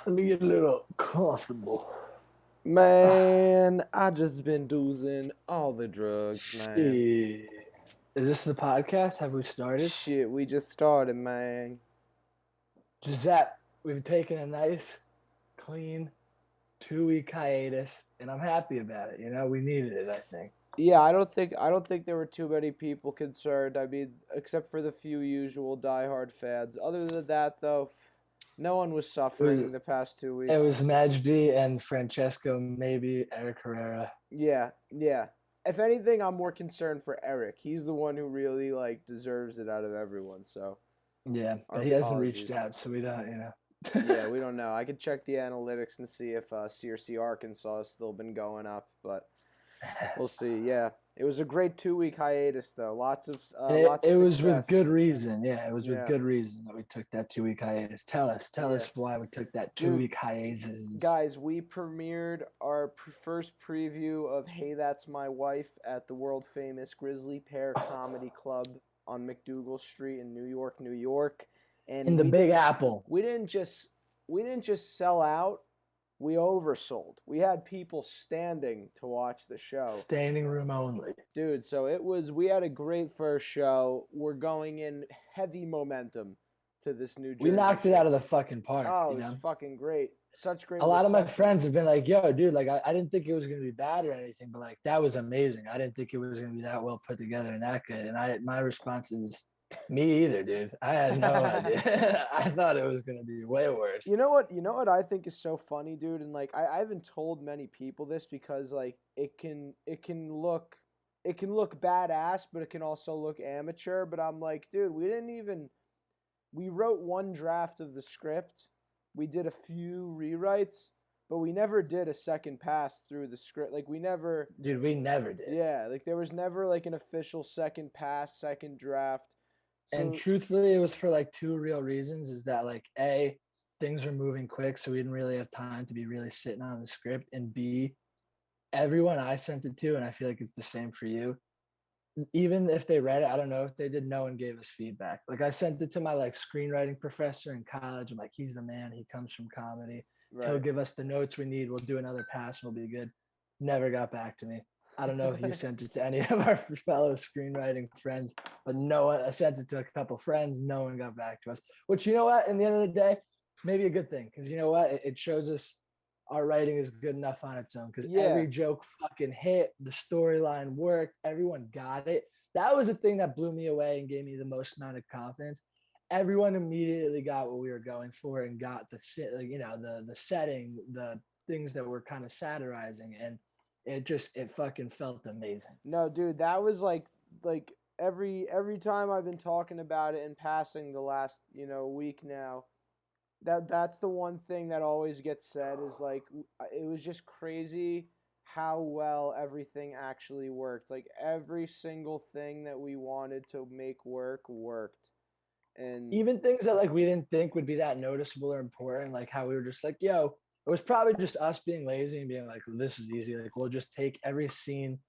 Let me get a little comfortable. Man, I just been doing all the drugs, man. Shit. Is this the podcast? Have we started? Shit, we just started, man. Gisette, we've taken a nice, clean 2 week hiatus, and I'm happy about it. You know, we needed it, I think. Yeah, I don't think there were too many people concerned. I mean, except for the few usual diehard fans. Other than that, though, no one was It was suffering the past two it weeks. was Majdi and Francesco, maybe Eric Herrera. Yeah, yeah. If anything, I'm more concerned for Eric. He's the one who really deserves it out of everyone. So Yeah, our but he hasn't reached apologies. out, so we don't, you know. Yeah, we don't know. I could check the analytics and see if CRC Arkansas has still been going up, but we'll see. Yeah, it was a great 2 week hiatus though. And Lots of it was with good success. reason. Yeah, it was with Yeah, good reason that we took that 2 week hiatus. Tell yeah, us why we took that two dude. week hiatus. Guys, we premiered our first preview of Hey That's My Wife at the world famous Grizzly Pear Comedy Club on McDougal Street in New York, New York, In and the Big Apple, we didn't just we didn't just sell out. We oversold. We had people standing to watch the show. standing room only. Dude, so we had a great first show. We're going in heavy momentum to this New We Jersey knocked it out show. of the fucking park, Oh, you it was know? fucking great. Such A great lot of my reception. friends have been like, yo, dude, like, I didn't think it was going to be bad or anything, but like, that was amazing. I didn't think it was going to be that well put together and that good. And my response is, me either, dude. I had no idea. I thought it was going to be way worse. You know what? You know what I think is so funny, dude, and I haven't told many people this because it can look badass, but it can also look amateur. But I'm like, dude, we wrote one draft of the script. We did a few rewrites, but we never did a second pass through the script. Like we never Dude, we never did. Yeah, like there was never like an official second pass, second draft. And So truthfully, it was for like two real reasons is that, like, A, things were moving quick. So we didn't really have time to be really sitting on the script. And B, everyone I sent it to, and I feel like it's the same for you, even if they read it, I don't know if they did, no one gave us feedback. Like I sent it to my like screenwriting professor in college. I'm like, he's the man. He comes from comedy. He'll right. give us the notes we need. We'll do another pass. We'll be good. Never got back to me. I don't know if you sent it to any of our fellow screenwriting friends, but no one. I sent it to a couple friends. No one got back to us. Which, you know what? In the end of the day, maybe a good thing, because you know what? It shows us our writing is good enough on its own, because every Yeah. joke fucking hit, the storyline worked, everyone got it. That was the thing that blew me away and gave me the most amount of confidence. Everyone immediately got what we were going for and got the setting, the things that were kind of satirizing, and it fucking felt amazing. No, dude, that was like every time I've been talking about it in passing the last, week now. That's the one thing that always gets said is like it was just crazy how well everything actually worked. Like every single thing that we wanted to make work worked. And Even things that like we didn't think would be that noticeable or important, like how we were just like, yo, it was probably just us being lazy and being like, this is easy. Like we'll just take every scene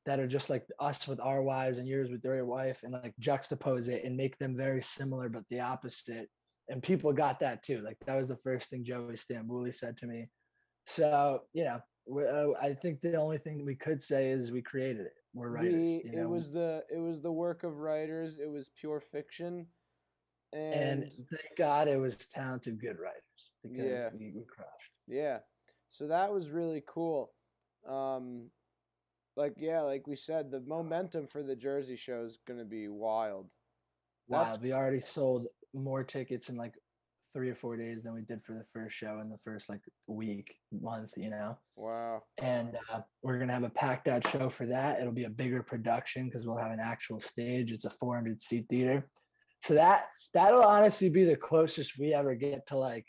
that are just like us with our wives and yours with their wife and like juxtapose it and make them very similar but the opposite. And people got that too. Like that was the first thing Joey Stambouli said to me. So I think the only thing that we could say is we created it. We're writers, we you it know. was the work of writers. It was pure fiction. And And thank God it was talented, good writers, because yeah, we crushed. yeah. So that was really cool. Um like we said, the momentum for the Jersey show is going to be wild. That's Wild. We already sold more tickets in like 3 or 4 days than we did for the first show in the first like week, month, you know. wow. And we're gonna have a packed out show for that. It'll be a bigger production because we'll have an actual stage. It's a 400 seat theater, so that'll honestly be the closest we ever get to like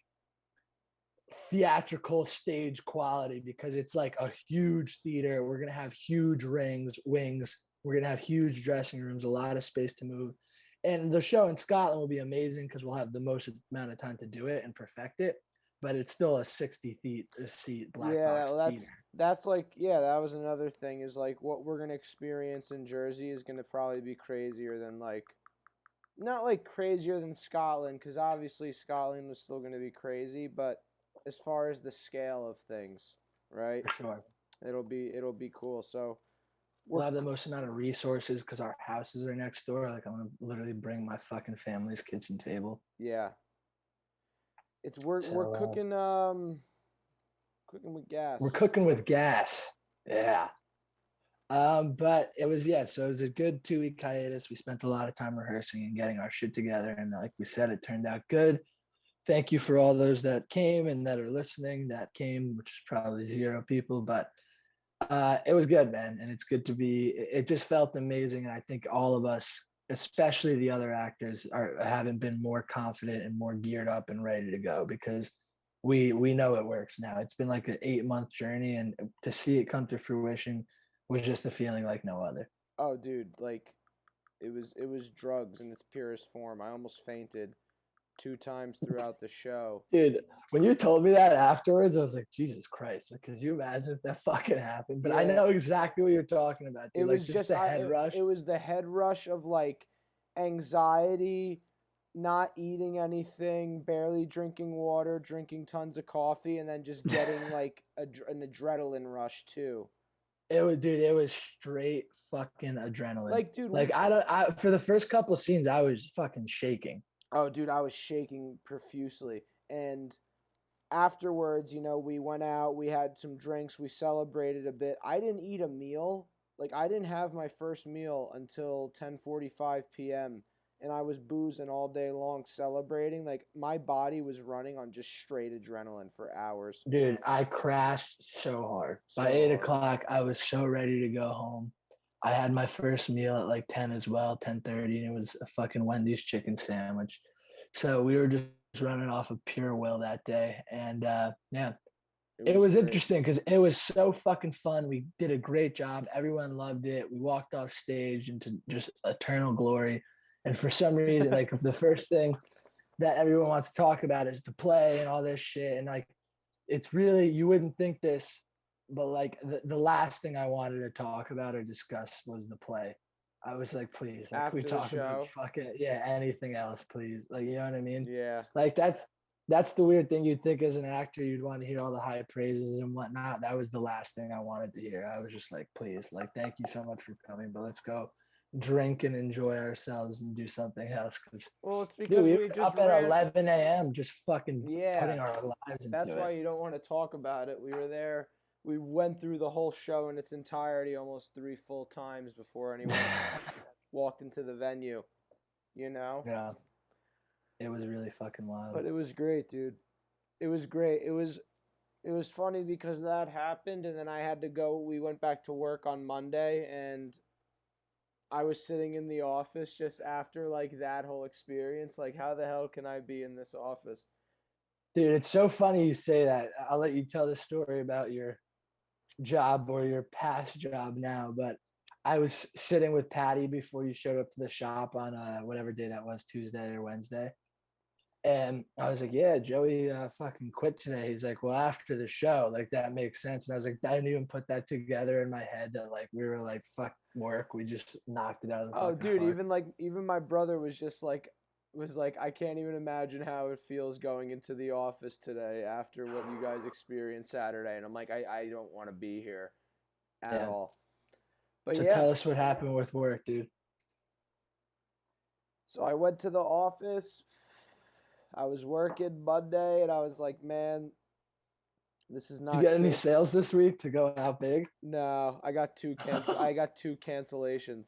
theatrical stage quality, because it's like a huge theater. We're gonna have huge wings. We're gonna have huge dressing rooms, a lot of space to move. And the show in Scotland will be amazing because we'll have the most amount of time to do it and perfect it. But it's still a 60 feet a seat black Yeah, box theater. that's like yeah, that was another thing is like what we're going to experience in Jersey is going to probably be crazier than not like crazier than Scotland cuz obviously Scotland was still going to be crazy, but as far as the scale of things, right? For sure. It'll be cool. So we're We'll have the most amount of resources because our houses are next door. Like I'm gonna literally bring my fucking family's kitchen table. yeah. We're So cooking with we're gas. cooking with gas. Yeah. But it was so it was a good 2 week hiatus. We spent a lot of time rehearsing and getting our shit together, and like we said, it turned out good. Thank you for all those that came and that are listening. That came, which is probably 0 people, but it was good, man, and it's good to be. It just felt amazing, and I think all of us, especially the other actors, haven't been more confident and more geared up and ready to go because we know it works now. It's been like an 8 month journey, and to see it come to fruition was just a feeling like no other. Oh, dude, like it was drugs in its purest form. I almost fainted 2 times throughout the show. Dude, when you told me that afterwards, I was like, Jesus Christ, like, could you imagine if that fucking happened? But I Yeah, know exactly what you're talking about, it dude. Like was just just the head rush. it was the head rush of like anxiety, not eating anything, barely drinking water, drinking tons of coffee, and then just getting like an adrenaline rush too. It was, dude, it was straight fucking adrenaline. Like, dude, Like I for the first couple scenes, I was fucking shaking. oh, dude, I was shaking profusely. And afterwards, we went out, we had some drinks, we celebrated a bit. I didn't eat a meal. Like, I didn't have my first meal until 10:45 p.m. and I was boozing all day long celebrating. Like, my body was running on just straight adrenaline for hours. Dude, I crashed so hard. By So eight hard. o'clock, I was so ready to go home. I had my first meal at like 10 as well, 10:30, and it was a fucking Wendy's chicken sandwich. So we were just running off of pure will that day. And yeah, It it was was great. interesting because it was so fucking fun. We did a great job. Everyone loved it. We walked off stage into just eternal glory. And for some reason, like the first thing that everyone wants to talk about is the play and all this shit. And like, it's really, you wouldn't think this, but like the last thing I wanted to talk about or discuss was the play. I was like, please, like, can we After the talk about show, fucking, anything else, please? Like, you know what I mean? yeah. Like, that's the weird thing. You'd think as an actor, you'd want to hear all the high praises and whatnot. That was the last thing I wanted to hear. I was just like, please, like, thank you so much for coming, but let's go drink and enjoy ourselves and do something else. Because, Well, it's dude, because we we were just up at ran. 11 a.m. just fucking Yeah, putting our lives that's into why it. you don't want to talk about it. We were there. We went through the whole show in its entirety almost 3 full times before anyone walked into the venue, you know? Yeah, it was really fucking wild. But it was great, dude. It was great. It was funny because that happened and then I had to go. We went back to work on Monday and I was sitting in the office just after like that whole experience. Like how the hell can I be in this office? Dude, it's so funny you say that. I'll let you tell the story about your job or your past job now, but I was sitting with Patty before you showed up to the shop on whatever day that was, Tuesday or Wednesday. And I was like, yeah, Joey fucking quit today. He's like, well, after the show, like that makes sense. And I was like, I didn't even put that together in my head that like we were like, fuck work. We just knocked it out of the Oh, fucking dude, park. even my brother was like I can't even imagine how it feels going into the office today after what you guys experienced Saturday. And I'm like, I don't want to be here at Yeah. all. But So yeah, tell us what happened with work, dude. so I went to the office. I was working Monday and I was like, man, this is Did you not get any good. sales this week to go out big? No, I got two cancellations.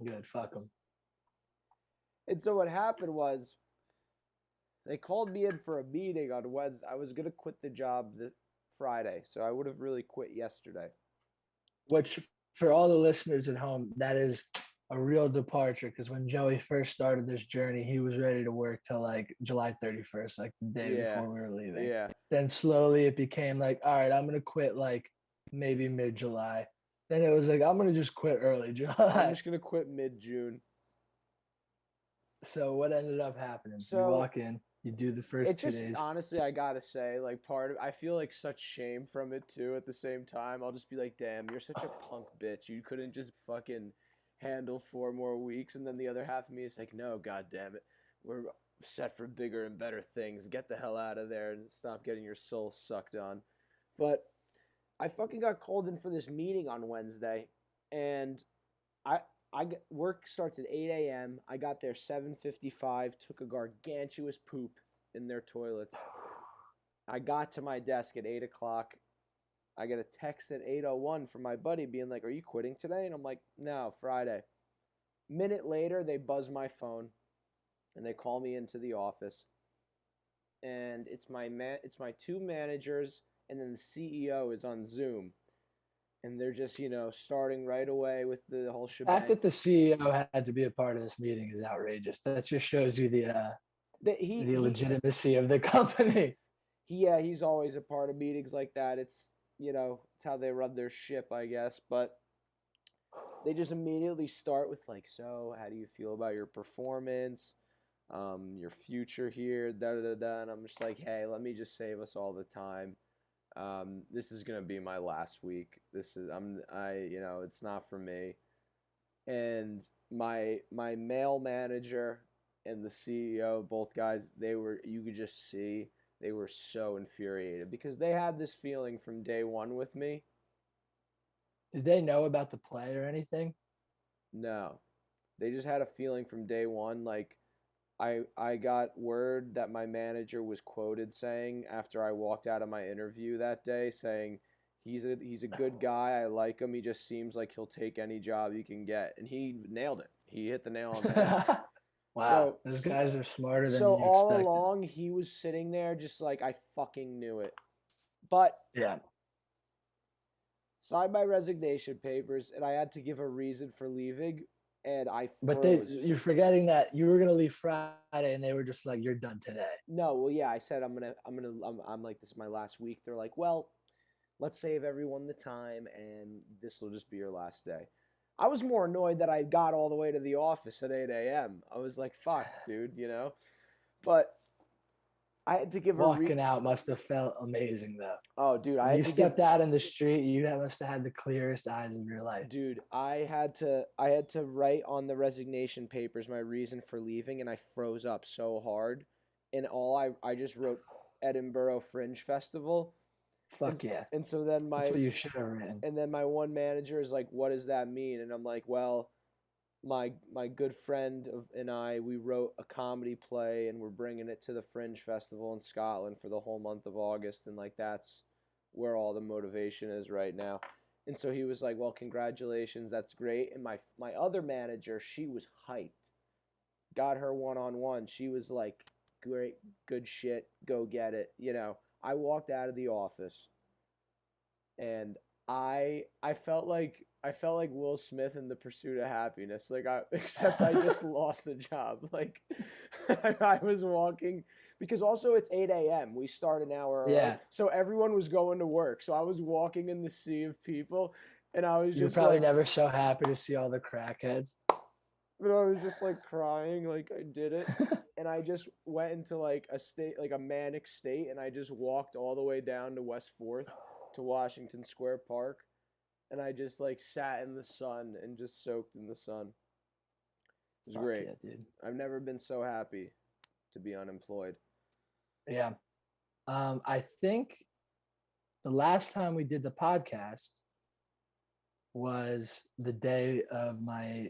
Good, fuck them. And so what happened was they called me in for a meeting on Wednesday. I was gonna quit the job this Friday, so I would have really quit yesterday. Which, for all the listeners at home, that is a real departure because when Joey first started this journey, he was ready to work till like July 31st, like the day Yeah, before we were leaving. yeah. Then slowly it became like, all right, I'm gonna quit like maybe mid-July. Then it was like, I'm gonna just quit early I'm July. just gonna quit mid-June. So what ended up happening? You So walk in, you do the it first two just days. honestly, I gotta say, like I feel like such shame from it too. At the same time, I'll just be like, damn, you're such a punk bitch. You couldn't just fucking handle 4 more weeks, and then the other half of me is like, no, god damn it, we're set for bigger and better things. Get the hell out of there and stop getting your soul sucked on. But I fucking got called in for this meeting on Wednesday, and work starts at 8 a.m. I got there 7:55, took a gargantuous poop in their toilets. I got to my desk at 8 o'clock. I get a text at 8:01 from my buddy being like, "Are you quitting today?" And I'm like, "No, Friday." Minute later, they buzz my phone, and they call me into the office. And it's my two managers, and then the CEO is on Zoom. And they're just, starting right away with the whole The shebang. fact that the CEO had to be a part of this meeting is outrageous. That just shows you the legitimacy of the company. He's always a part of meetings like that. It's, it's how they run their ship, I guess. But they just immediately start with like, so how do you feel about your performance, your future here, da da da. And I'm just like, hey, let me just save us all the time. This is gonna be my last week. It's not for me. And my male manager and the CEO, both guys, you could just see they were so infuriated because they had this feeling from day one with me. Did they know about the play or anything? No, they just had a feeling from day one. Like I got word that my manager was quoted saying after I walked out of my interview that day, saying he's a good guy. I like him. He just seems like he'll take any job he can get, and he nailed it. He hit the nail on the head. Wow, those guys are smarter than you expected. So all along, he was sitting there just like, I fucking knew it. But yeah, signed my resignation papers, and I had to give a reason for leaving. And I froze. But you're forgetting that you were gonna leave Friday, and they were just like, "You're done today." No, well, yeah, I said I'm like, this is my last week. They're like, well, let's save everyone the time, and this will just be your last day. I was more annoyed that I got all the way to the office at 8 a.m. I was like, fuck, dude, But I had to give walking out must have felt amazing though. Oh, dude, you stepped out in the street, you must have had the clearest eyes of your life. Dude, I had to write on the resignation papers my reason for leaving, and I froze up so hard. And I just wrote Edinburgh Fringe Festival. Fuck yeah. And so then that's what you should have written. And then my one manager is like, "What does that mean?" And I'm like, "Well, my good friend and I, we wrote a comedy play, and we're bringing it to the Fringe Festival in Scotland for the whole month of August, and like that's where all the motivation is right now." And so he was like, "Well, congratulations, that's great." And my other manager, she was hyped. Got her one-on-one. She was like, "Great, good shit, go get it." I walked out of the office, and I felt like Will Smith in The Pursuit of Happiness. Except I just lost a job. Like I was walking because also it's 8 a.m. We start an hour early. Yeah. So everyone was going to work. So I was walking in the sea of people, and I was You're just probably never so happy to see all the crackheads. But I was just like crying, like I did it. And I just went into like a manic state, and I just walked all the way down to West 4th to Washington Square Park. And I just like sat in the sun and just soaked in the sun. It was great. Yeah, dude. I've never been so happy to be unemployed. Yeah. I think the last time we did the podcast was the day of my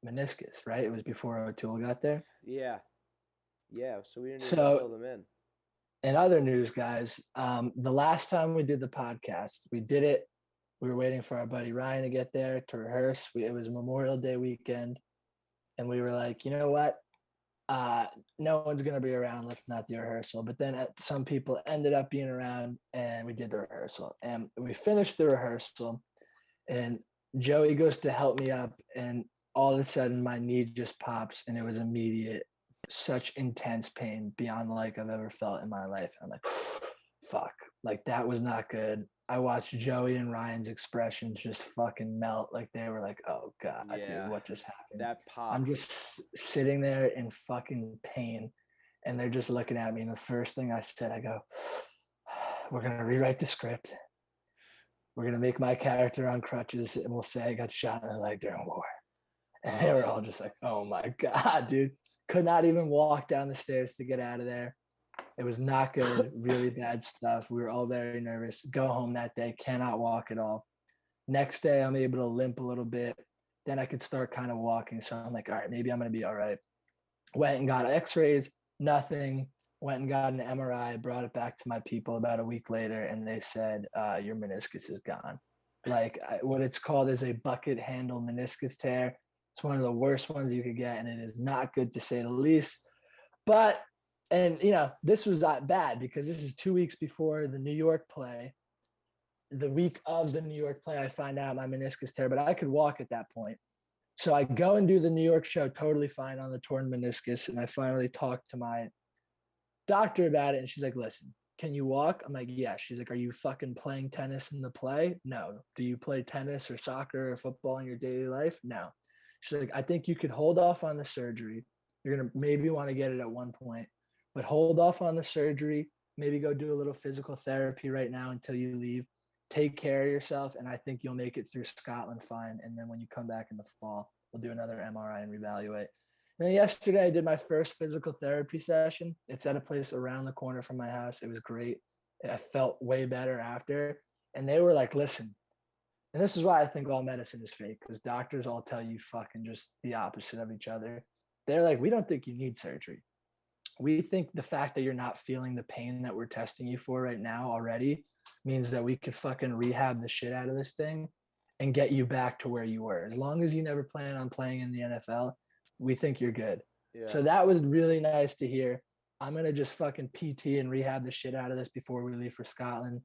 meniscus, right? It was before O'Toole got there. Yeah. So we didn't even fill them in. In other news, guys, the last time we did the podcast, we did it. We were waiting for our buddy Ryan to get there to rehearse. It was Memorial Day weekend, and we were like, you know what? No one's gonna be around. Let's not do rehearsal. But then some people ended up being around, and we did the rehearsal. And we finished the rehearsal, and Joey goes to help me up, and all of a sudden my knee just pops, and it was immediate, such intense pain beyond like I've ever felt in my life. I'm like, fuck, like that was not good. I watched Joey and Ryan's expressions just fucking melt. Like they were like, oh God, dude, what just happened? That pop. I'm just sitting there in fucking pain, and they're just looking at me. And the first thing I said, I go, we're going to rewrite the script. We're going to make my character on crutches, and we'll say I got shot in the leg during war. And they were all just like, oh my God, dude. Could not even walk down the stairs to get out of there. It was not good, really bad stuff. We were all very nervous. Go home that day, cannot walk at all. Next day, I'm able to limp a little bit. Then I could start kind of walking. So I'm like, all right, maybe I'm going to be all right. Went and got x-rays, nothing. Went and got an MRI, brought it back to my people about a week later, and they said, your meniscus is gone. Like what it's called is a bucket handle meniscus tear. It's one of the worst ones you could get, and it is not good to say the least. But, and this was not bad because this is 2 weeks before the New York play. The week of the New York play, I find out my meniscus tear, but I could walk at that point. So I go and do the New York show totally fine on the torn meniscus. And I finally talked to my doctor about it. And she's like, listen, can you walk? I'm like, yeah. She's like, are you fucking playing tennis in the play? No. Do you play tennis or soccer or football in your daily life? No. She's like, I think you could hold off on the surgery. You're going to maybe want to get it at one point, but hold off on the surgery. Maybe go do a little physical therapy right now until you leave. Take care of yourself, and I think you'll make it through Scotland fine. And then when you come back in the fall, we'll do another MRI and reevaluate. And then yesterday, I did my first physical therapy session. It's at a place around the corner from my house. It was great. I felt way better after. And they were like, listen, and this is why I think all medicine is fake, because doctors all tell you fucking just the opposite of each other. They're like, we don't think you need surgery. We think the fact that you're not feeling the pain that we're testing you for right now already means that we could fucking rehab the shit out of this thing and get you back to where you were. As long as you never plan on playing in the NFL, we think you're good. Yeah. So that was really nice to hear. I'm going to just fucking PT and rehab the shit out of this before we leave for Scotland.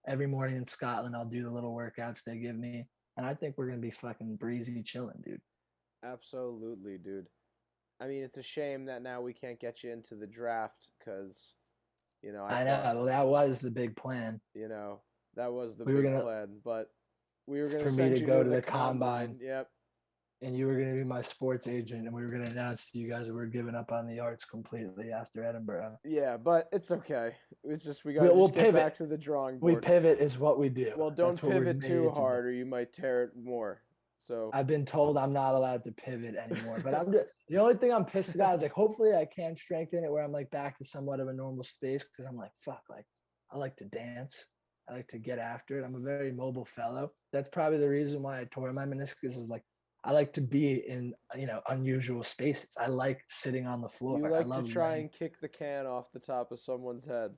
Every morning in Scotland, I'll do the little workouts they give me. And I think we're going to be fucking breezy chilling, dude. Absolutely, dude. I mean, it's a shame that now we can't get you into the draft because, I know. Well, that was the big plan. That was the big plan. But we were going to send you go to the combine. Yep. And you were going to be my sports agent, and we were going to announce to you guys that we're giving up on the arts completely after Edinburgh. Yeah, but it's okay. It's just we got to get back to the drawing board. We pivot is what we do. Well, don't pivot too hard, or you might tear it more. So I've been told I'm not allowed to pivot anymore. But the only thing I'm pissed about is like hopefully I can strengthen it where I'm like back to somewhat of a normal space, because I'm like, fuck, like I like to dance. I like to get after it. I'm a very mobile fellow. That's probably the reason why I tore my meniscus, is like I like to be in unusual spaces. I like sitting on the floor. You like to try and kick the can off the top of someone's head.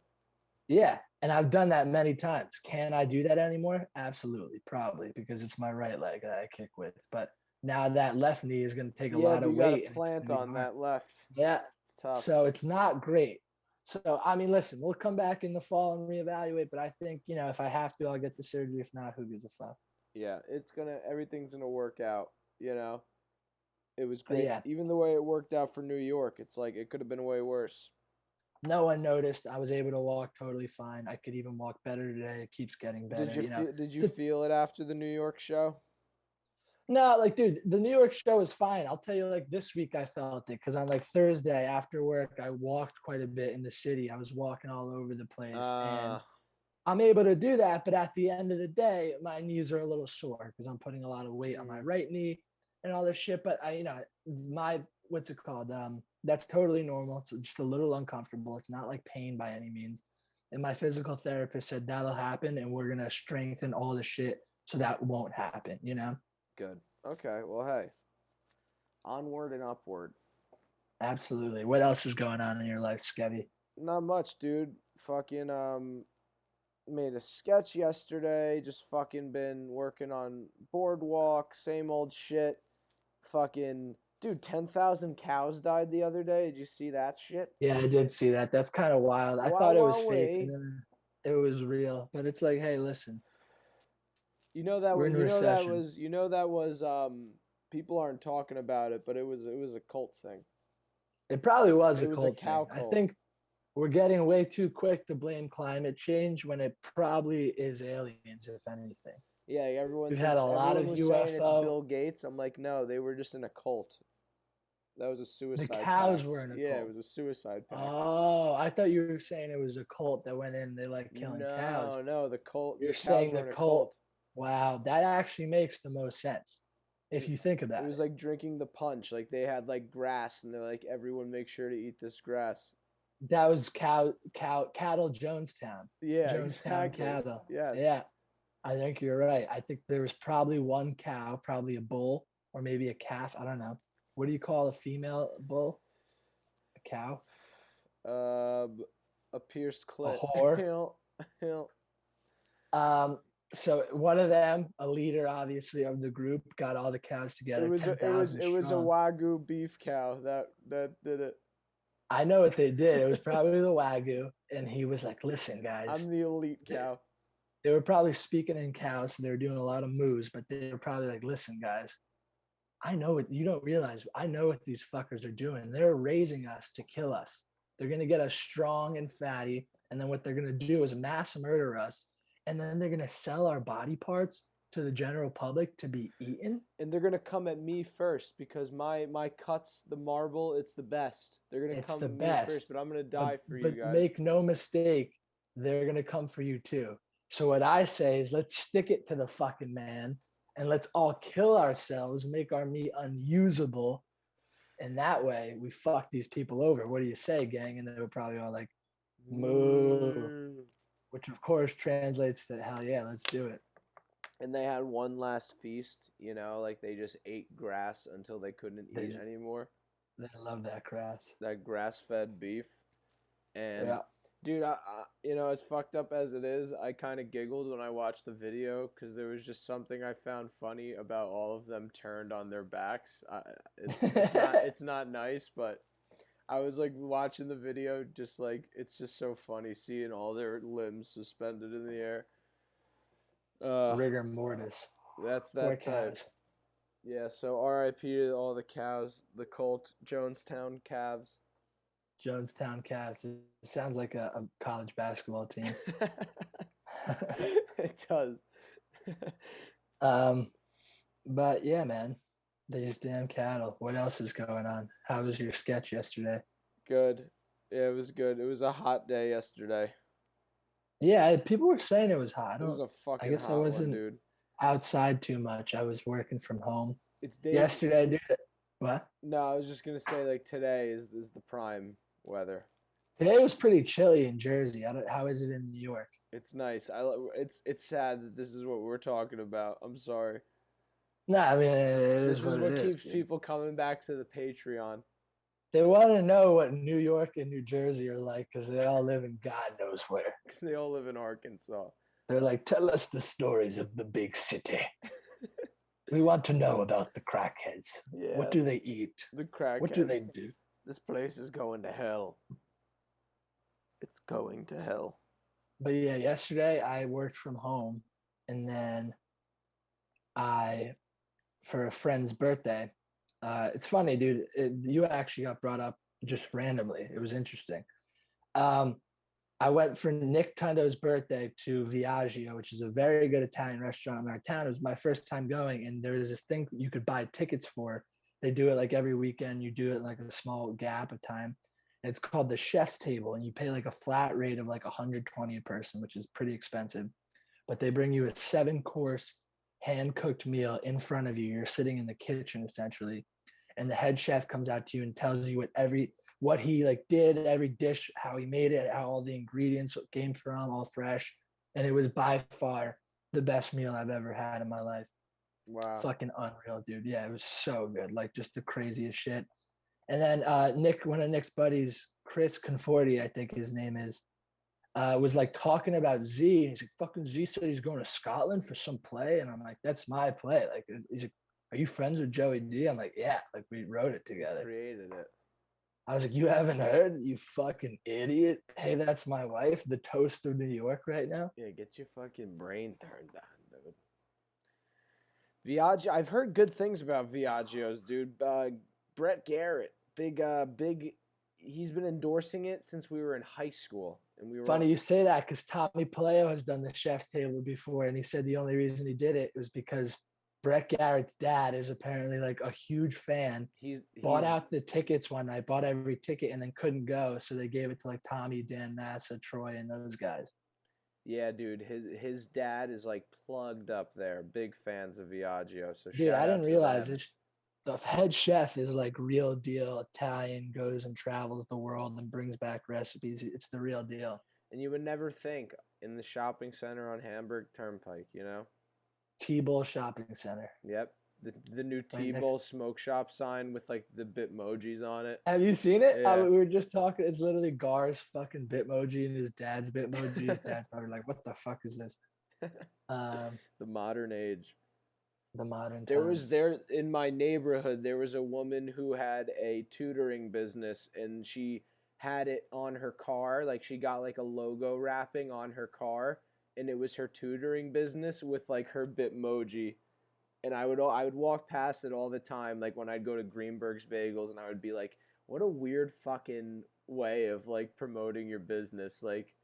Yeah, and I've done that many times. Can I do that anymore? Absolutely, probably, because it's my right leg that I kick with. But now that left knee is going to take a lot of weight. You got to plant on that left. Yeah, it's tough. So it's not great. So, I mean, listen, we'll come back in the fall and reevaluate. But I think, if I have to, I'll get the surgery. If not, who gives a fuck? Yeah, everything's going to work out, It was great. Yeah. Even the way it worked out for New York, it's like it could have been way worse. No one noticed. I was able to walk totally fine. I could even walk better today. It keeps getting better. Did you feel it after the New York show? No, like, dude, the New York show is fine. I'll tell you, like, this week I felt it because on, like, Thursday after work, I walked quite a bit in the city. I was walking all over the place. And I'm able to do that. But at the end of the day, my knees are a little sore because I'm putting a lot of weight on my right knee and all this shit. But what's it called? That's totally normal. It's just a little uncomfortable. It's not like pain by any means. And my physical therapist said that'll happen, and we're gonna strengthen all the shit so that won't happen. Good. Okay. Well, hey, onward and upward. Absolutely. What else is going on in your life, Skevy? Not much, dude. Fucking made a sketch yesterday. Just fucking been working on Boardwalk. Same old shit. Fucking. Dude, 10,000 cows died the other day. Did you see that shit? Yeah, I did see that. That's kind of wild. I thought it was fake, and then it was real. But it's like, hey, listen. That was people aren't talking about it, but it was a cult thing. It probably was a cult. It was a cow thing. cult. I think we're getting way too quick to blame climate change when it probably is aliens, if anything. Yeah, everyone's had a lot of UFO. Saying it's Bill Gates. I'm like, no, they were just in a cult. That was a suicide. The cows pact. were in a cult. Yeah, it was a suicide pact. Oh, I thought you were saying it was a cult that went in. They like killing cows. No, the cult. You're saying the cult. Wow, that actually makes the most sense. if you think It about was it. like drinking the punch. Like they had like grass, and they're like, everyone make sure to eat this grass. That was cattle Jonestown. Yeah, Jonestown exactly. cattle. Yes. Yeah, I think you're right. I think there was probably one cow, probably a bull, or maybe a calf. I don't know. What do you call a female bull? A cow? Uh, a pierced A clit. whore? You know, Um, so one of them, a leader obviously of the group, got all the cows it together, was a, it was 10,000 it was a strong. Wagyu beef cow that did it. I know what they did. It was probably the Wagyu. And he was like, listen, guys, I'm the elite they, cow. they were probably speaking in cows. So they were doing a lot of moves, but they were probably like, listen, guys, I know what you don't realize. I know what these fuckers are doing. They're raising us to kill us. They're going to get us strong and fatty. And then what they're going to do is mass murder us. And then they're going to sell our body parts to the general public to be eaten. And they're gonna come at me first because my cuts, the marble, it's the best. They're gonna It's come the at me first, best. but I'm gonna But die for you but guys. make no mistake, they're going to come for you too. So what I say is let's stick it to the fucking man and let's all kill ourselves, make our meat unusable. And that way we fuck these people over. What do you say, gang? And they were probably all like, moo, Mm. which of course translates to hell yeah, let's do it. And they had one last feast, you know, like they just ate grass until they couldn't eat They anymore. they love that grass. That grass-fed beef. And Yeah. dude, you know, as fucked up as it is, I kind of giggled when I watched the video because there was just something I found funny about all of them turned on their backs. It's not nice, but I was like watching the video, just like it's just so funny seeing all their limbs suspended in the air. Rigor mortis. That's Poor that type. cows. Yeah, so R.I.P. to all the cows, the Colt Jonestown calves. Jonestown Cavs. It sounds like a college basketball team. It does. But yeah, man, these damn cattle. What else is going on? How was your sketch yesterday? Good. Yeah, it was good. It was a hot day yesterday. Yeah, people were saying it was hot. It was a I fucking guess I hot one, wasn't dude. outside too much. I was working from home It's days. yesterday. Dude, what? No, I was just gonna say like today is the prime weather. Today was pretty chilly in Jersey. How is it in New York? It's nice. It's sad that this is what we're talking about. I'm sorry. No, I mean it This is is what what it is. keeps Dude. people coming back to the Patreon. They want to know what New York and New Jersey are like because they all live in God knows where. Because they all live in Arkansas. They're like, tell us the stories of the big city. We want to know about the crackheads. Yeah. What do they eat? The crackheads. What do they do? This place is going to hell. It's going to hell. But yeah, yesterday I worked from home and then for a friend's birthday, it's funny, dude. You actually got brought up just randomly. It was interesting. I went for Nick Tundo's birthday to Viaggio, which is a very good Italian restaurant in our town. It was my first time going, and there was this thing you could buy tickets for. They do it like every weekend. You do it like a small gap of time. And it's called the Chef's Table, and you pay like a flat rate of like 120 a person, which is pretty expensive. But they bring you a 7-course hand-cooked meal in front of you. You're sitting in the kitchen essentially, and the head chef comes out to you and tells you what he like did, every dish, how he made it, how all the ingredients came from, all fresh. And it was by far the best meal I've ever had in my life. Wow. Fucking unreal, dude. Yeah, it was so good. Like just the craziest shit. And then one of Nick's buddies, Chris Conforti, I think his name is, was like talking about Z. And he's like, fucking Z said he's going to Scotland for some play. And I'm like, that's my play. Like, he's like, are you friends with Joey D? I'm like, yeah, like we wrote it together. Created it. I was like, you haven't heard, you fucking idiot. Hey, that's my wife, the toast of New York right now. Yeah, get your fucking brain turned on, dude. Viaggio, I've heard good things about Viaggios, dude. Brett Garrett, big. He's been endorsing it since we were in high school, and we were. Funny you say that because Tommy Paleo has done the Chef's Table before, and he said the only reason he did it was because Brett Garrett's dad is apparently like a huge fan. He's bought out the tickets one night, bought every ticket, and then couldn't go, so they gave it to like Tommy, Dan Massa, Troy, and those guys. Yeah, dude, his dad is like plugged up there. Big fans of Viaggio, so Dude, shout I out didn't to realize them. it's the head chef is like real deal Italian, goes and travels the world and brings back recipes. It's the real deal. And you would never think in the shopping center on Hamburg Turnpike, you know? T-Bowl Shopping Center. Yep. The new Right T-Bowl next. smoke shop sign with like the Bitmojis on it. Have you seen it? Yeah. We were just talking. It's literally Gar's fucking Bitmoji and his dad's Bitmoji. His dad's probably like, "What the fuck is this?" Um, The modern age. the modern There was times. there in my neighborhood, there was a woman who had a tutoring business and she had it on her car. Like she got like a logo wrapping on her car and it was her tutoring business with like her Bitmoji. And I would walk past it all the time, like when I'd go to Greenberg's Bagels, and I would be like, "What a weird fucking way of like promoting your business." Like,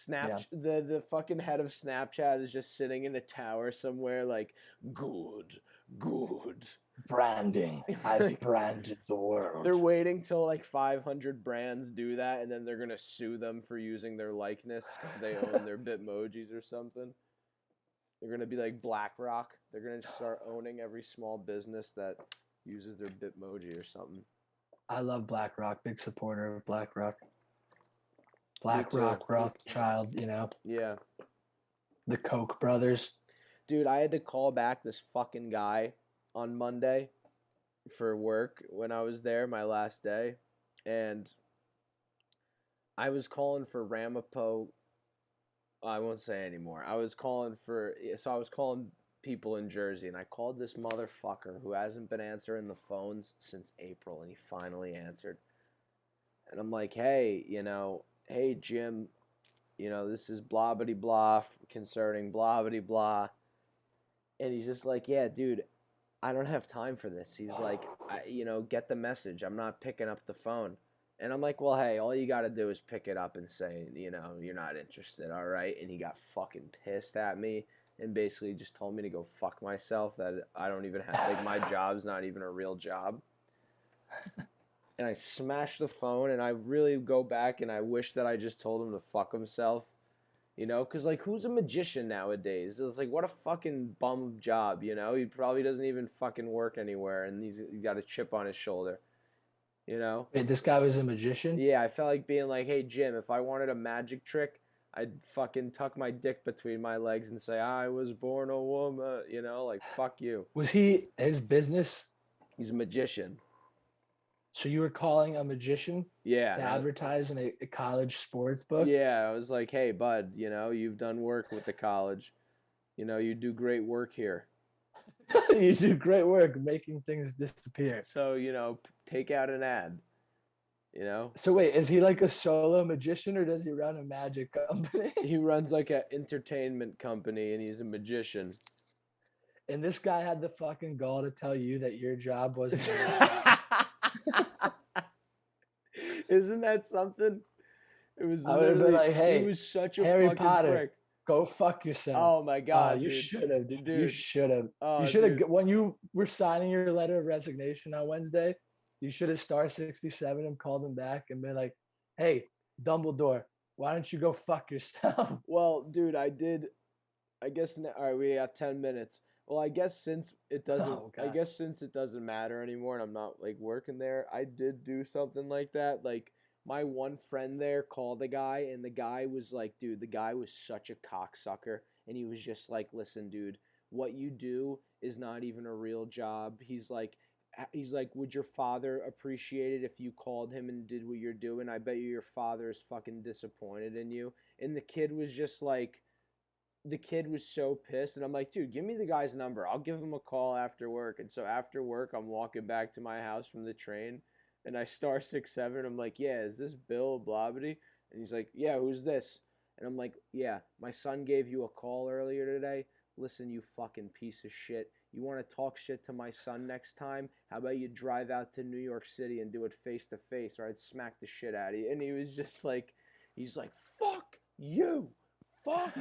Yeah, the fucking head of Snapchat is just sitting in a tower somewhere, like, good, good. branding. I've Like, branded the world. they're waiting till like 500 brands do that, and then they're gonna sue them for using their likeness because they own their Bitmojis or something. They're gonna be like BlackRock. They're gonna start owning every small business that uses their Bitmoji or something. I love BlackRock. Big supporter of BlackRock. Me too. BlackRock, Rothschild. You know, Yeah. the Koch brothers. Dude, I had to call back this fucking guy on Monday for work when I was there, my last day. And I was calling for Ramapo. I won't say anymore. I was calling people in Jersey, and I called this motherfucker who hasn't been answering the phones since April, and he finally answered. And I'm like, hey, hey, Jim, this is blah, blah, blah, concerning blah, blah, blah. And he's just like, yeah, dude, I don't have time for this. He's like, get the message. I'm not picking up the phone. And I'm like, well, hey, all you got to do is pick it up and say, you're not interested, all right? And he got fucking pissed at me and basically just told me to go fuck myself, that I don't even have, like, my job's not even a real job. And I smashed the phone, and I really go back and I wish that I just told him to fuck himself. Because, like, who's a magician nowadays? It's like, what a fucking bum job, He probably doesn't even fucking work anywhere, and he's got a chip on his shoulder, Wait, this guy was a magician? Yeah, I felt like being like, hey, Jim, if I wanted a magic trick, I'd fucking tuck my dick between my legs and say, I was born a woman, like, fuck you. Was he his business? He's a magician. So you were calling a magician Yeah. to advertise in a college sports book? Yeah, I was like, hey, bud, you've done work with the college. You do great work here. You do great work making things disappear. So, take out an ad, So wait, is he like a solo magician or does he run a magic company? He runs like an entertainment company and he's a magician. And this guy had the fucking gall to tell you that your job wasn't. Isn't that something? It was I would have been like, hey, he was such a Harry fucking Potter, prick. go fuck yourself. Oh my god, you dude. should have, dude. You Dude. should have. Oh, You should have dude. when you were signing your letter of resignation on Wednesday. You should have star 67 and called him back and been like, "Hey, Dumbledore, why don't you go fuck yourself?" Well, dude, I did. I guess. All right, we got 10 minutes. Well, I guess since it doesn't. Oh, I God. guess since it doesn't matter anymore, and I'm not like working there, I did do something like that. Like my one friend there called the guy, and the guy was like, dude, the guy was such a cocksucker, and he was just like, listen, dude, what you do is not even a real job. He's like, would your father appreciate it if you called him and did what you're doing? I bet you your father is fucking disappointed in you. And the kid was just like, the kid was so pissed. And I'm like, dude, give me the guy's number. I'll give him a call after work. And so after work, I'm walking back to my house from the train and I star 67. I'm like, yeah, is this Bill Blobity? And he's like, yeah, who's this? And I'm like, yeah, my son gave you a call earlier today. Listen, you fucking piece of shit. You want to talk shit to my son next time? How about you drive out to New York City and do it face to face, or I'd smack the shit out of you. And he was just like, he's like, fuck you, fuck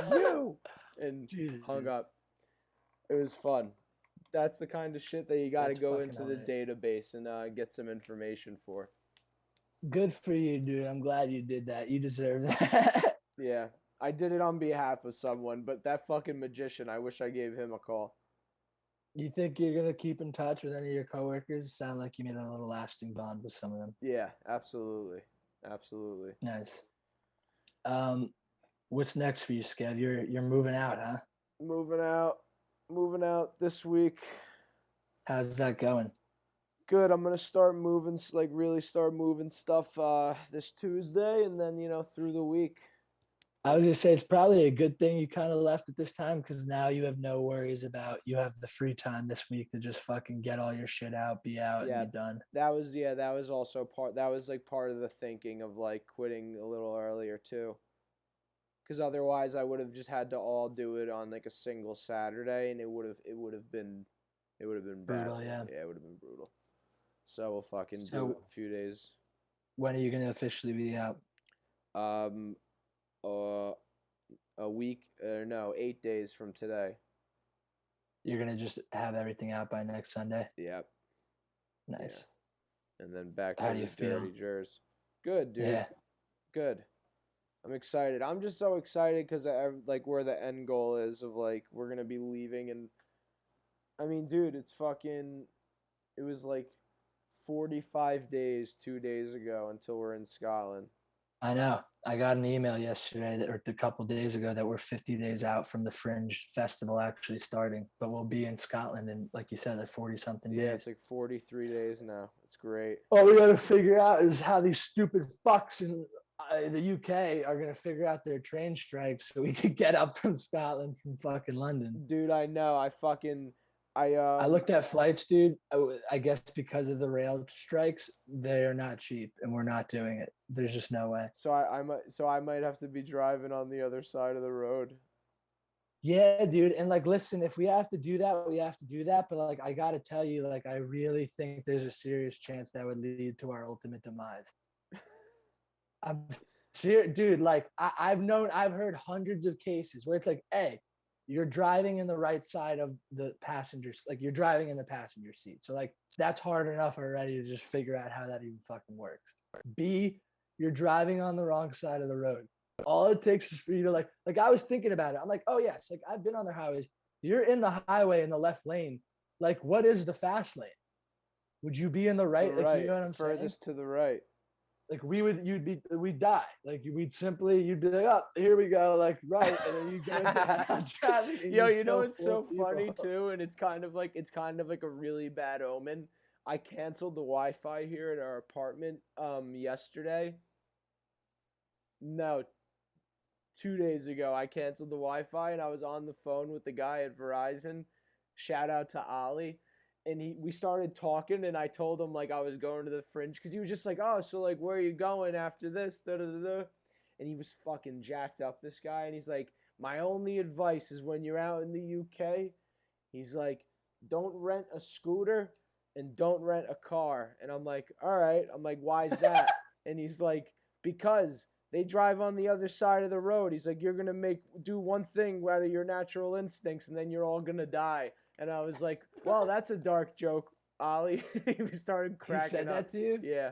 you, and Jesus. hung up. It was fun. That's the kind of shit that you got to That's go fucking into the database and get some information for. Good for you, dude. I'm glad you did that. You deserve that. Yeah. I did it on behalf of someone, but that fucking magician, I wish I gave him a call. You think you're gonna keep in touch with any of your coworkers? Sound like you made a little lasting bond with some of them. Yeah, absolutely. Absolutely. Nice. What's next for you, Skev? You're moving out, huh? Moving out. Moving out this week. How's that going? Good. I'm gonna start moving, like really start moving stuff this Tuesday, and then through the week. I was gonna say it's probably a good thing you kind of left at this time because now you have no worries about you have the free time this week to just fucking get all your shit out, be out, Yeah, and be done. that was also part. That was like part of the thinking of like quitting a little earlier too. Because otherwise, I would have just had to all do it on like a single Saturday, and it would have been bad. Brutal, yeah. Yeah, it would have been brutal. So we'll fucking do So it in a few days. when are you gonna officially be out? Um, a week or no, 8 days from today. You're gonna just have everything out by next Sunday. Yep. Nice. Yeah. And then back How to do the you feel? dirty jers. Good, dude. Yeah. Good. I'm excited. I'm just so excited because like where the end goal is of like we're gonna be leaving, and I mean, dude, it's fucking. It was like 45 days 2 days ago until we're in Scotland. I know. I got an email yesterday or a couple days ago that we're 50 days out from the Fringe Festival actually starting, but we'll be in Scotland in, like you said, like 40 something days. Yeah, it's like 43 days now. It's great. All we got to figure out is how these stupid fucks in the UK are going to figure out their train strikes so we could get up from Scotland from fucking London. Dude, I know. I looked at flights, dude. I guess because of the rail strikes, they are not cheap, and we're not doing it. There's just no way. So I might have to be driving on the other side of the road. Yeah, dude. And like, listen, if we have to do that, we have to do that. But like, I gotta tell you, like, I really think there's a serious chance that would lead to our ultimate demise. I'm serious, dude. Like, I've heard hundreds of cases where it's like, hey, you're driving in the right side of the passengers, like you're driving in the passenger seat. So like that's hard enough already to just figure out how that even fucking works. B, you're driving on the wrong side of the road. All it takes is for you to like I was thinking about it. I'm like, oh yes, like I've been on the highways. You're in the highway in the left lane. Like, what is the fast lane? Would you be in the right? Like, you know what I'm saying? Furthest to the right. Like we'd die. Like you'd be like, oh, here we go, like right, and then you go into traffic. Yo, you know what's so funny too, and it's kind of like a really bad omen. I canceled the Wi-Fi here at our apartment yesterday. No, 2 days ago I canceled the Wi-Fi, and I was on the phone with the guy at Verizon. Shout out to Ollie. And we started talking, and I told him like I was going to the Fringe because he was just like, oh, so like where are you going after this? Da, da, da, da. And he was fucking jacked up, this guy, and he's like, my only advice is when you're out in the UK, he's like, don't rent a scooter and don't rent a car. And I'm like, all right. I'm like, why is that? And he's like, because they drive on the other side of the road. He's like, you're gonna do one thing out of your natural instincts, and then you're all gonna die. And I was like, well, that's a dark joke, Ollie. He started cracking up. He said that to you? Yeah.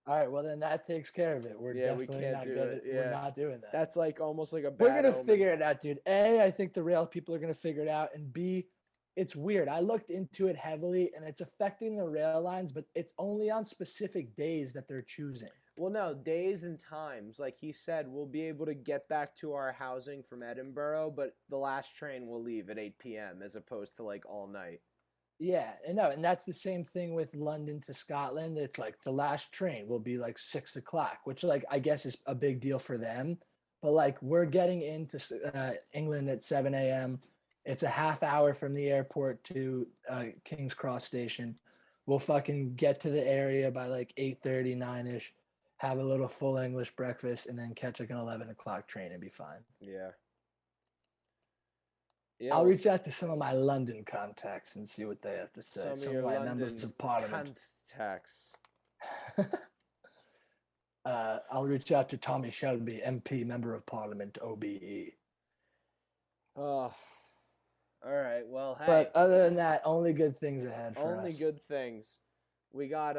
All right, well then that takes care of it. We're definitely not good at we're not doing that. That's like almost like a bad We're gonna omen. figure it out, dude. A, I think the rail people are gonna figure it out, and B, it's weird. I looked into it heavily, and it's affecting the rail lines, but it's only on specific days that they're choosing. Well, no, days and times. Like he said, we'll be able to get back to our housing from Edinburgh, but the last train will leave at 8 p.m. as opposed to like all night. Yeah, and that's the same thing with London to Scotland. It's like the last train will be like 6 o'clock, which like I guess is a big deal for them. But like we're getting into England at 7 a.m. It's a half hour from the airport to King's Cross station. We'll fucking get to the area by like 8:30, 9-ish. Have a little full English breakfast, and then catch like an 11 o'clock train and be fine. Yeah. I'll reach out to some of my London contacts and see what they have to say. Some of my London members of parliament. Contacts. I'll reach out to Tommy Shelby, MP, Member of Parliament, OBE. Oh, all right. Well, hey. But other than that, only good things ahead for us. Only good things. We got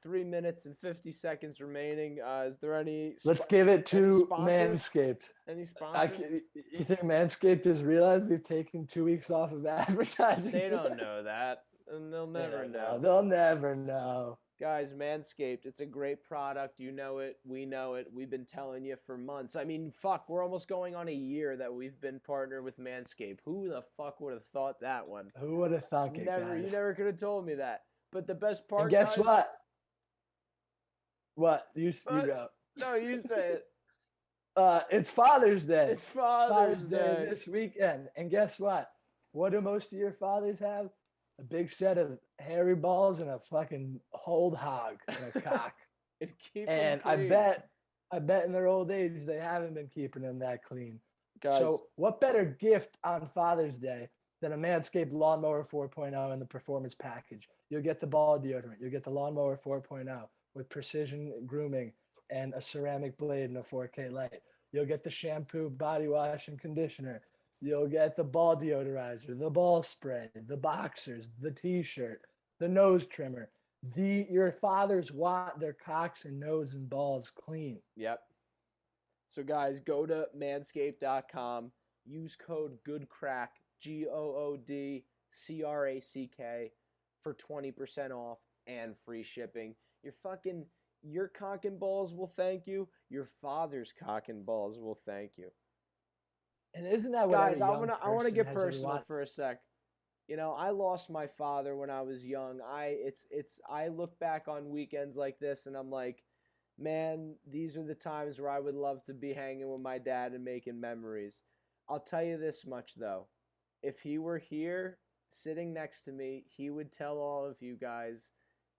3 minutes and 50 seconds remaining. Is there any? Let's give it to sponsors? Manscaped. Any sponsors? You think Manscaped has realized we've taken 2 weeks off of advertising? They don't know that, and they'll never know. They'll never know. Guys, Manscaped, it's a great product. You know it. We know it. We've been telling you for months. I mean, fuck, we're almost going on a year that we've been partnered with Manscaped. Who the fuck would have thought that one? Who would have thunk it, Never. guys? You never could have told me that. But the best part, And guess guys, what? What? You go. No, you say it. It's Father's Day. It's Father's Day this weekend. And guess what? What do most of your fathers have? A big set of hairy balls and a fucking hold hog and a cock. And I bet in their old age they haven't been keeping them that clean. Guys, so what better gift on Father's Day than a Manscaped Lawnmower 4.0 in the performance package? You'll get the ball deodorant. You'll get the Lawnmower 4.0 with precision grooming and a ceramic blade and a 4K light. You'll get the shampoo, body wash, and conditioner. You'll get the ball deodorizer, the ball spray, the boxers, the t-shirt, the nose trimmer. Your fathers want their cocks and nose and balls clean. Yep. So guys, go to manscaped.com. Use code GOODCRACK, GOODCRACK, for 20% off and free shipping. Your cock and balls will thank you. Your father's cock and balls will thank you. And isn't that what guys? I want to get personal for a sec. You know, I lost my father when I was young. I look back on weekends like this and I'm like, man, these are the times where I would love to be hanging with my dad and making memories. I'll tell you this much though. If he were here sitting next to me, he would tell all of you guys,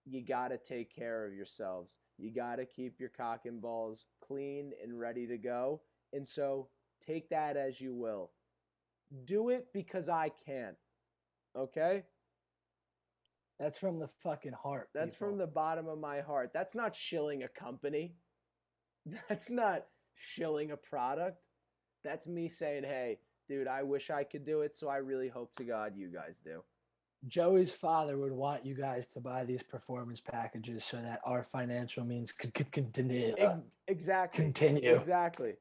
you got to take care of yourselves. You got to keep your cock and balls clean and ready to go. And so take that as you will. Do it because I can. Okay? That's from the fucking heart. That's from the bottom of my heart. That's not shilling a company. That's not shilling a product. That's me saying, hey, dude, I wish I could do it, so I really hope to God you guys do. Joey's father would want you guys to buy these performance packages so that our financial means could continue. Exactly. Continue. Exactly.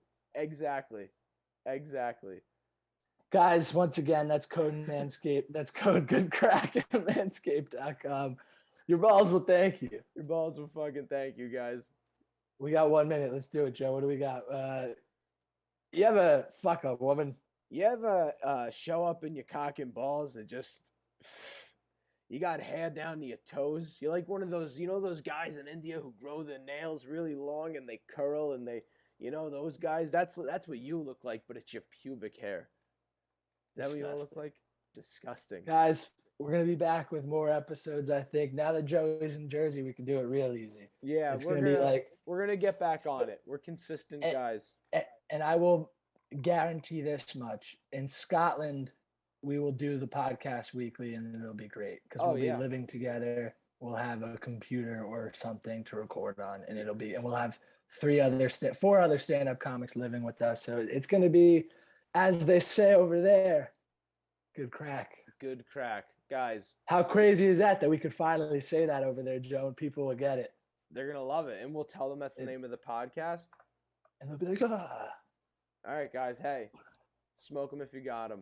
Guys, once again, that's code Manscaped. That's code GOODCRACK at manscaped.com. Your balls will thank you. Your balls will fucking thank you, guys. We got 1 minute. Let's do it, Joe. What do we got? You ever fuck a woman? You ever show up in your cock and balls and just you got hair down to your toes? You're like one of those, those guys in India who grow their nails really long and they curl and they, those guys. That's what you look like, but it's your pubic hair. Is that what you all look like? Disgusting. Guys, we're going to be back with more episodes, I think. Now that Joey's in Jersey, we can do it real easy. Yeah, we're going to get back on it. We're consistent guys. And I will guarantee this much. In Scotland, we will do the podcast weekly, and it'll be great because we'll be living together. We'll have a computer or something to record on, and we'll have 4 other stand-up comics living with us. So it's going to be, as they say over there, good crack. Good crack. Guys. How crazy is that we could finally say that over there, Joe, and people will get it. They're going to love it, and we'll tell them that's the name of the podcast. And they'll be like, ah. All right, guys. Hey, smoke them if you got them.